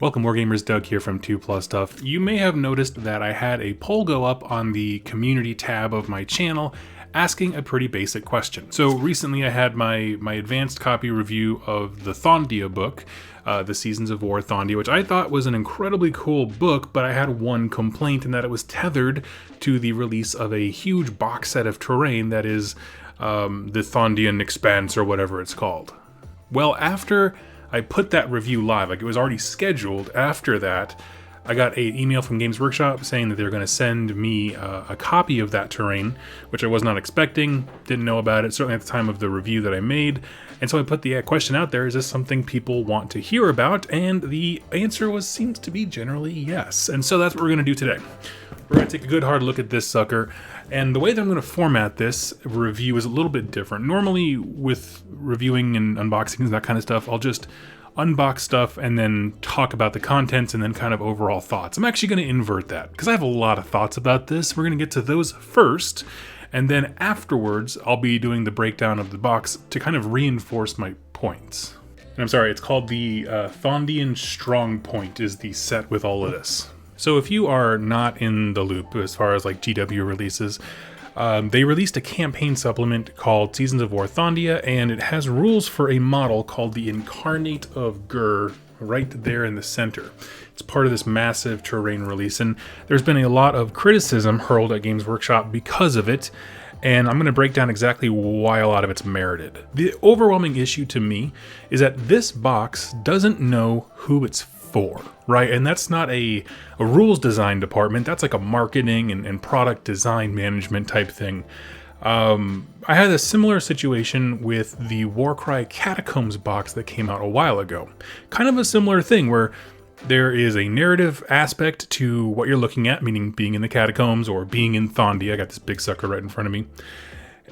Welcome Wargamers, Doug here from 2+ Stuff. You may have noticed that I had a poll go up on the community tab of my channel asking a pretty basic question. So recently I had my advanced copy review of the Thondia book, the Seasons of War Thondia, which I thought was an incredibly cool book, but I had one complaint in that it was tethered to the release of a huge box set of terrain that is the Thondian Expanse or whatever it's called. Well, after I put that review live, like it was already scheduled. After that, I got an email from Games Workshop saying that they're going to send me a copy of that terrain, which I was not expecting, didn't know about it, certainly at the time of the review that I made. And so I put the question out there, is this something people want to hear about? And the answer seems to be generally yes. And so that's what we're going to do today. We're going to take a good hard look at this sucker. And the way that I'm going to format this review is a little bit different. Normally with reviewing and unboxing and that kind of stuff, I'll just unbox stuff and then talk about the contents and then kind of overall thoughts. I'm actually going to invert that because I have a lot of thoughts about this. We're going to get to those first, and then afterwards I'll be doing the breakdown of the box to kind of reinforce my points. And I'm sorry, it's called the Thondia Stronghold is the set with all of this. So if you are not in the loop as far as like GW releases, they released a campaign supplement called Seasons of War Thondia, and it has rules for a model called the Incarnate of Gur right there in the center. It's part of this massive terrain release, and there's been a lot of criticism hurled at Games Workshop because of it, and I'm going to break down exactly why a lot of it's merited. The overwhelming issue to me is that this box doesn't know who it's for, right? And that's not a rules design department. That's like a marketing and product design management type thing. I had a similar situation with the Warcry Catacombs box that came out a while ago. Kind of a similar thing where there is a narrative aspect to what you're looking at, meaning being in the catacombs or being in Thondia. I got this big sucker right in front of me.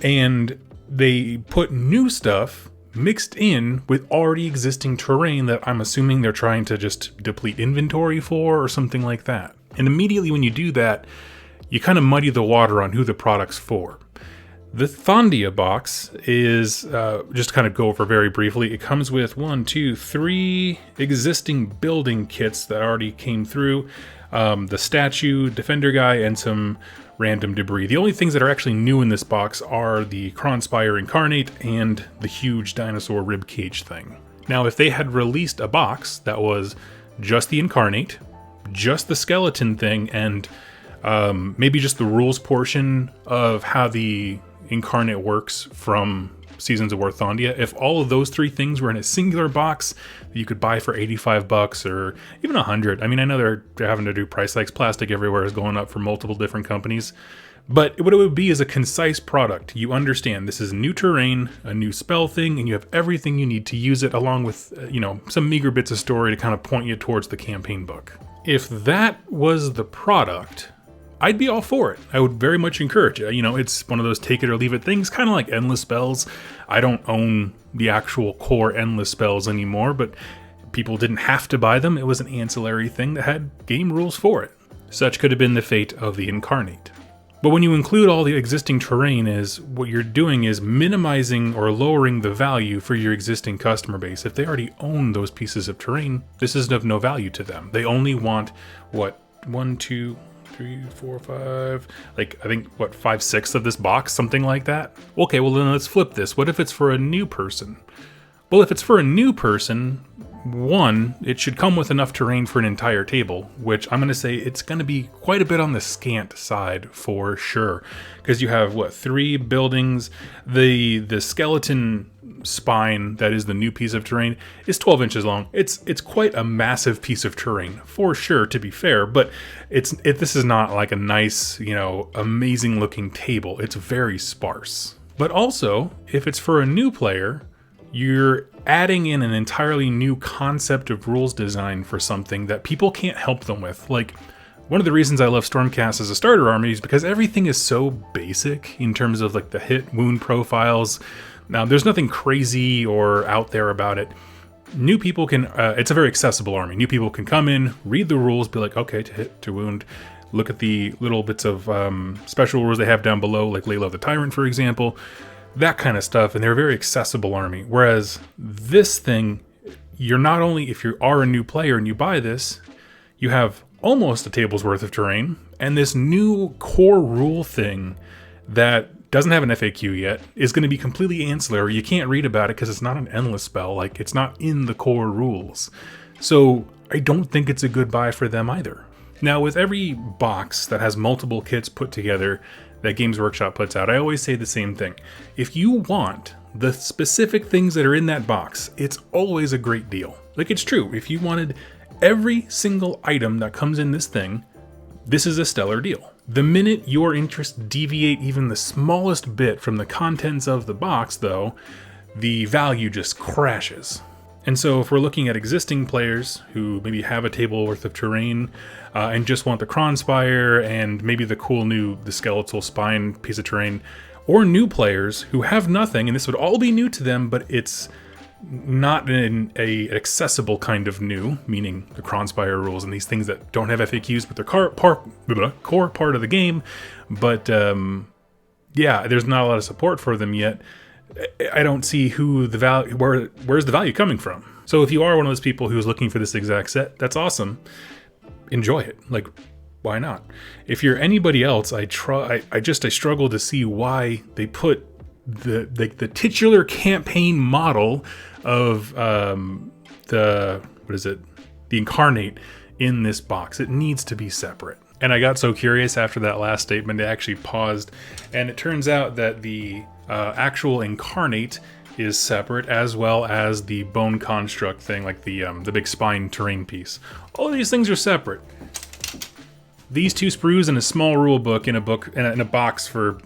And they put new stuff mixed in with already existing terrain that I'm assuming they're trying to just deplete inventory for or something like that. And immediately when you do that, you kind of muddy the water on who the product's for. The Thondia box is, just to kind of go over very briefly, it comes with 3 existing building kits that already came through, the statue, defender guy, and some random debris. The only things that are actually new in this box are the Kronspire Incarnate and the huge dinosaur ribcage thing. Now, if they had released a box that was just the Incarnate, just the skeleton thing, and maybe just the rules portion of how the Incarnate works from Seasons of War Thondia, if all of those 3 things were in a singular box that you could buy for $85 or even $100. I mean, I know they're having to do price hikes. Plastic everywhere is going up for multiple different companies. But what it would be is a concise product. You understand this is new terrain, a new spell thing, and you have everything you need to use it, along with, some meager bits of story to kind of point you towards the campaign book. If that was the product, I'd be all for it. I would very much encourage it. It's one of those take it or leave it things, kind of like endless spells. I don't own the actual core endless spells anymore, but people didn't have to buy them. It was an ancillary thing that had game rules for it. Such could have been the fate of the Incarnate. But when you include all the existing terrain, what you're doing is minimizing or lowering the value for your existing customer base. If they already own those pieces of terrain, this is of no value to them. They only want, 1, 2, 3, 4, 5, I think 5/6 of this box, something like that. Okay, well then let's flip this. What if it's for a new person? Well, if it's for a new person, 1, it should come with enough terrain for an entire table, which I'm going to say it's going to be quite a bit on the scant side for sure. Because you have, 3 buildings, the skeleton spine that is the new piece of terrain is 12 inches long. It's quite a massive piece of terrain for sure, to be fair, but this is not like a nice, amazing looking table. It's very sparse. But also, if it's for a new player, you're adding in an entirely new concept of rules design for something that people can't help them with. Like, one of the reasons I love Stormcast as a starter army is because everything is so basic in terms of the hit wound profiles. Now, there's nothing crazy or out there about it. New people can, it's a very accessible army. New people can come in, read the rules, be like, okay, to hit, to wound, look at the little bits of special rules they have down below, like Layla of the Tyrant, for example, that kind of stuff, and they're a very accessible army. Whereas this thing, you're not only, if you are a new player and you buy this, you have almost a table's worth of terrain, and this new core rule thing that doesn't have an FAQ yet is going to be completely ancillary. You can't read about it because it's not an endless spell. Like, it's not in the core rules. So I don't think it's a good buy for them either. Now, with every box that has multiple kits put together that Games Workshop puts out, I always say the same thing. If you want the specific things that are in that box, it's always a great deal. Like, it's true. If you wanted every single item that comes in this thing, this is a stellar deal. The minute your interests deviate even the smallest bit from the contents of the box, though, the value just crashes. And so if we're looking at existing players who maybe have a table worth of terrain and just want the Kronspire and maybe the skeletal spine piece of terrain, or new players who have nothing, and this would all be new to them, but it's not an accessible kind of new, meaning the Kronspire rules and these things that don't have FAQs, but they're core part of the game. But yeah, there's not a lot of support for them yet. I don't see where's the value coming from. So if you are one of those people who's looking for this exact set, that's awesome. Enjoy it. Like, why not? If you're anybody else, I struggle to see why they put the titular campaign model of the Incarnate in this box. It needs to be separate. And I got so curious after that last statement, I actually paused, and it turns out that the actual Incarnate is separate, as well as the bone construct thing, like the big spine terrain piece. All of these things are separate. These two sprues and a small rule book in a box for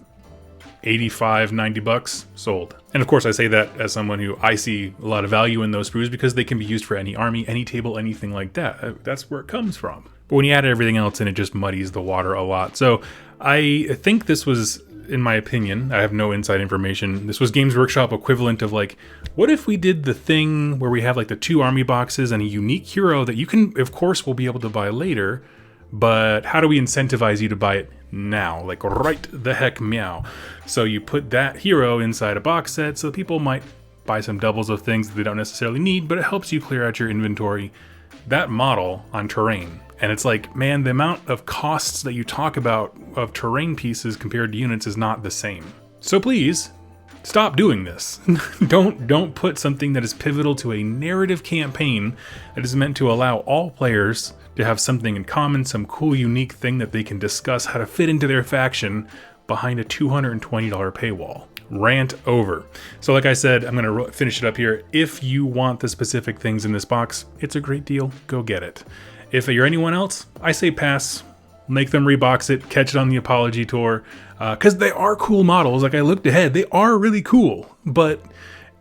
$85-$90 sold. And of course I say that as someone who I see a lot of value in those sprues because they can be used for any army, any table, anything like that. That's where it comes from. But when you add everything else in, it just muddies the water a lot. So I think this was, in my opinion, I have no inside information, this was Games Workshop equivalent of like, what if we did the thing where we have like the 2 army boxes and a unique hero that you can, of course, will be able to buy later, but how do we incentivize you to buy it now? Like, right the heck meow. So you put that hero inside a box set so people might buy some doubles of things that they don't necessarily need, but it helps you clear out your inventory. That model on terrain. And it's like, man, the amount of costs that you talk about of terrain pieces compared to units is not the same. So please, stop doing this. Don't put something that is pivotal to a narrative campaign that is meant to allow all players to have something in common, some cool, unique thing that they can discuss how to fit into their faction behind a $220 paywall. Rant over. So like I said, I'm going to finish it up here. If you want the specific things in this box, it's a great deal. Go get it. If you're anyone else, I say pass. Make them rebox it, catch it on the Apology Tour, because they are cool models. Like, I looked ahead, they are really cool, but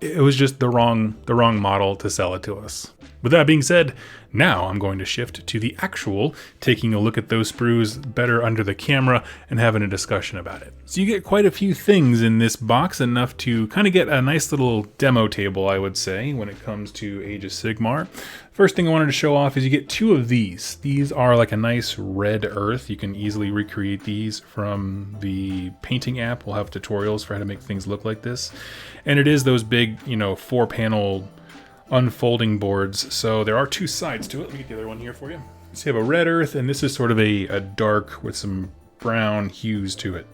it was just the wrong model to sell it to us. With that being said, now I'm going to shift to the actual taking a look at those sprues better under the camera and having a discussion about it. So you get quite a few things in this box, enough to kind of get a nice little demo table, I would say, when it comes to Age of Sigmar. First thing I wanted to show off is you get 2 of these. These are like a nice red earth. You can easily recreate these from the painting app. We'll have tutorials for how to make things look like this. And it is those big, 4-panel unfolding boards. So there are 2 sides to it. Let me get the other one here for you. So you have a red earth, and this is sort of a dark with some brown hues to it.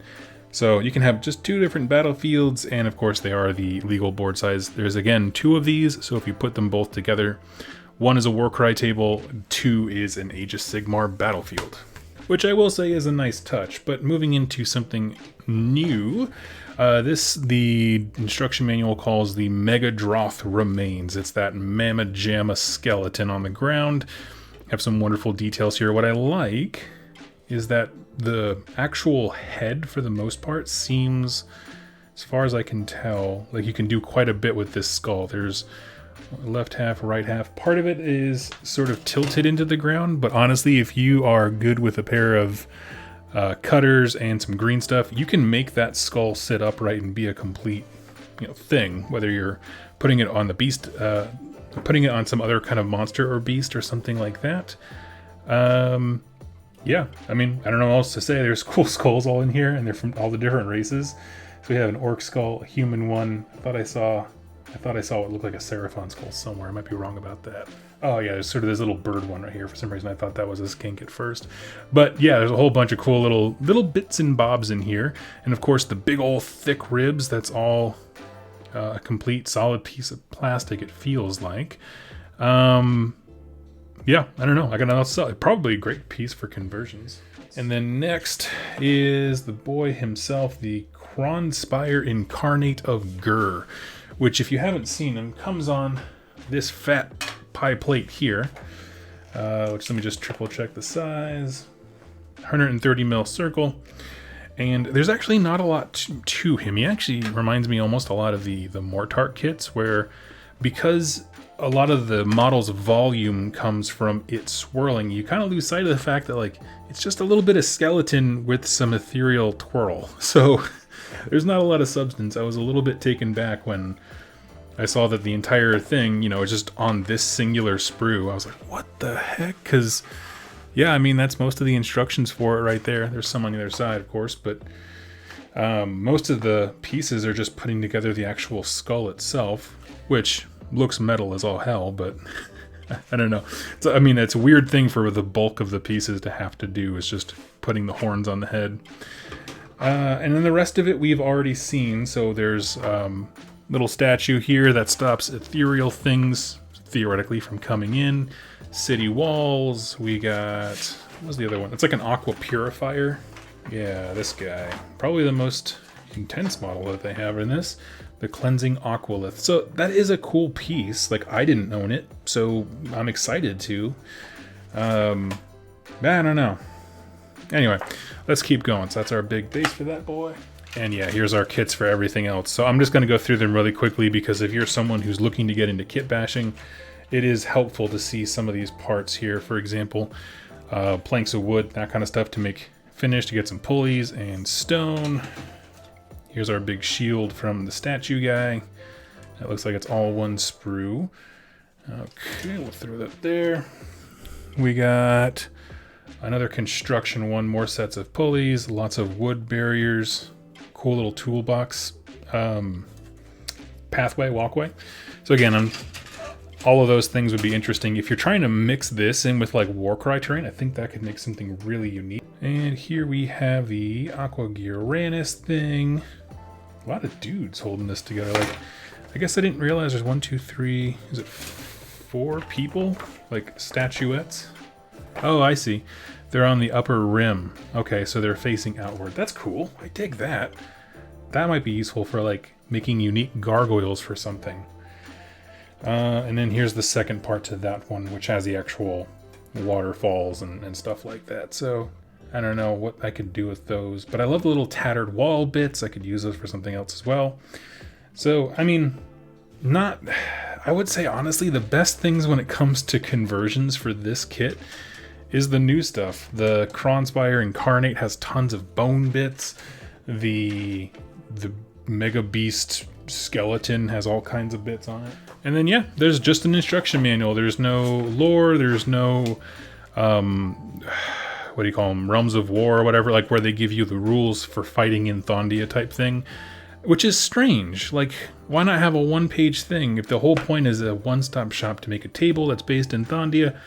So you can have just 2 different battlefields, and of course they are the legal board size. There's again 2 of these, so if you put them both together, 1 is a Warcry table, 2 is an Age of Sigmar battlefield, which I will say is a nice touch. But moving into something new, the instruction manual calls the Megadroth Remains. It's that Mamma Jamma skeleton on the ground. Have some wonderful details here. What I like is that the actual head, for the most part, seems, as far as I can tell, like you can do quite a bit with this skull. There's left half, right half. Part of it is sort of tilted into the ground, but honestly, if you are good with a pair of cutters and some green stuff, you can make that skull sit upright and be a complete thing, whether you're putting it on the beast, putting it on some other kind of monster or beast or something like that. Yeah, I mean, I don't know what else to say. There's cool skulls all in here, and they're from all the different races. So we have an orc skull, a human one. I thought I saw I thought I saw what looked like a Seraphon skull somewhere. I might be wrong about that. Oh yeah, there's sort of this little bird one right here. For some reason I thought that was a skink at first. But yeah, there's a whole bunch of cool little bits and bobs in here. And of course the big old thick ribs, that's all a complete solid piece of plastic, it feels like. Yeah, I don't know. I got another sell. Probably a great piece for conversions. And then next is the boy himself, the Kronspire Incarnate of Gur, which if you haven't seen him, comes on this fat pie plate here, which let me just triple check the size. 130 mil circle. And there's actually not a lot to him. He actually reminds me almost a lot of the Mortarch kits, where because a lot of the model's volume comes from it swirling, you kind of lose sight of the fact that like it's just a little bit of skeleton with some ethereal twirl. So there's not a lot of substance. I was a little bit taken back when I saw that the entire thing, you know, is just on this singular sprue. I was like, what the heck? Because yeah, I mean, that's most of the instructions for it right there. There's some on the other side, of course, but most of the pieces are just putting together the actual skull itself, which looks metal as all hell, but I don't know. I mean, it's a weird thing for the bulk of the pieces to have to do, is just putting the horns on the head. And then the rest of it we've already seen. So there's little statue here that stops ethereal things, theoretically, from coming in. City walls. We got, what was the other one? It's like an aqua purifier. Yeah, this guy. Probably the most intense model that they have in this. The Cleansing Aqualith. So that is a cool piece. Like, I didn't own it, so I'm excited to. I don't know. Anyway, let's keep going. So that's our big base for that boy. And yeah, here's our kits for everything else. So I'm just going to go through them really quickly, because if you're someone who's looking to get into kit bashing, it is helpful to see some of these parts here. For example, planks of wood, that kind of stuff to make finish, to get some pulleys and stone. Here's our big shield from the statue guy. That looks like it's all one sprue. Okay, we'll throw that there. We got another construction one, more sets of pulleys, lots of wood barriers, cool little toolbox, pathway, walkway. So again, all of those things would be interesting. If you're trying to mix this in with like Warcry terrain, I think that could make something really unique. And here we have the Aqua Uranus thing. A lot of dudes holding this together. Like, I guess I didn't realize there's 1, 2, 3, is it 4 people? Like statuettes? Oh, I see. They're on the upper rim. Okay, so they're facing outward. That's cool. I dig that. That might be useful for like making unique gargoyles for something. And then here's the second part to that one, which has the actual waterfalls and stuff like that. So I don't know what I could do with those, but I love the little tattered wall bits. I could use those for something else as well. So, I mean, I would say honestly, the best things when it comes to conversions for this kit is the new stuff. The Kronspire Incarnate has tons of bone bits. The Mega Beast skeleton has all kinds of bits on it. And then yeah, there's just an instruction manual. There's no lore, there's no what do you call them, Realms of War or whatever, like where they give you the rules for fighting in Thondia type thing, which is strange. Like, why not have a one-page thing? If the whole point is a one-stop shop to make a table that's based in Thondia,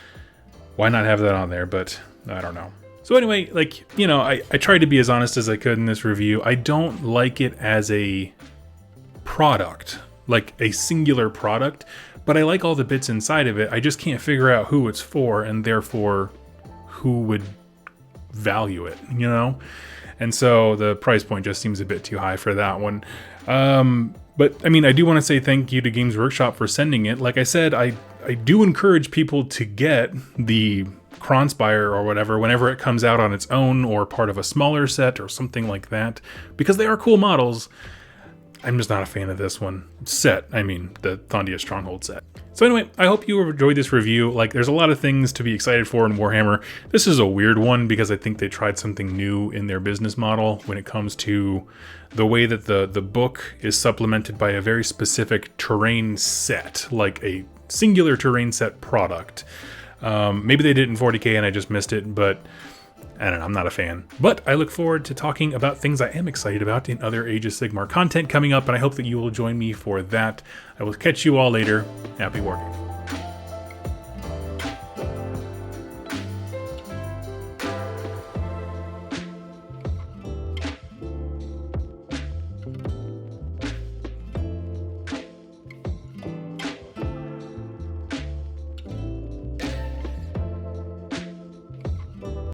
why not have that on there? But I don't know. So anyway, like, you know, I tried to be as honest as I could in this review. I don't like it as a product, like a singular product, but I like all the bits inside of it. I just can't figure out who it's for, and therefore who would value it, you know? And so the price point just seems a bit too high for that one. But I mean, I do want to say thank you to Games Workshop for sending it. Like I said, I do encourage people to get the Kronspire or whatever whenever it comes out on its own or part of a smaller set or something like that, because they are cool models. I'm just not a fan of this one set. I mean, the Thondia Stronghold set. So anyway, I hope you enjoyed this review. Like, there's a lot of things to be excited for in Warhammer. This is a weird one because I think they tried something new in their business model when it comes to the way that the book is supplemented by a very specific terrain set, like a singular terrain set product. Maybe they did it in 40K and I just missed it, but I don't know, I'm not a fan. But I look forward to talking about things I am excited about in other Age of Sigmar content coming up, and I hope that you will join me for that. I will catch you all later. Happy wargaming.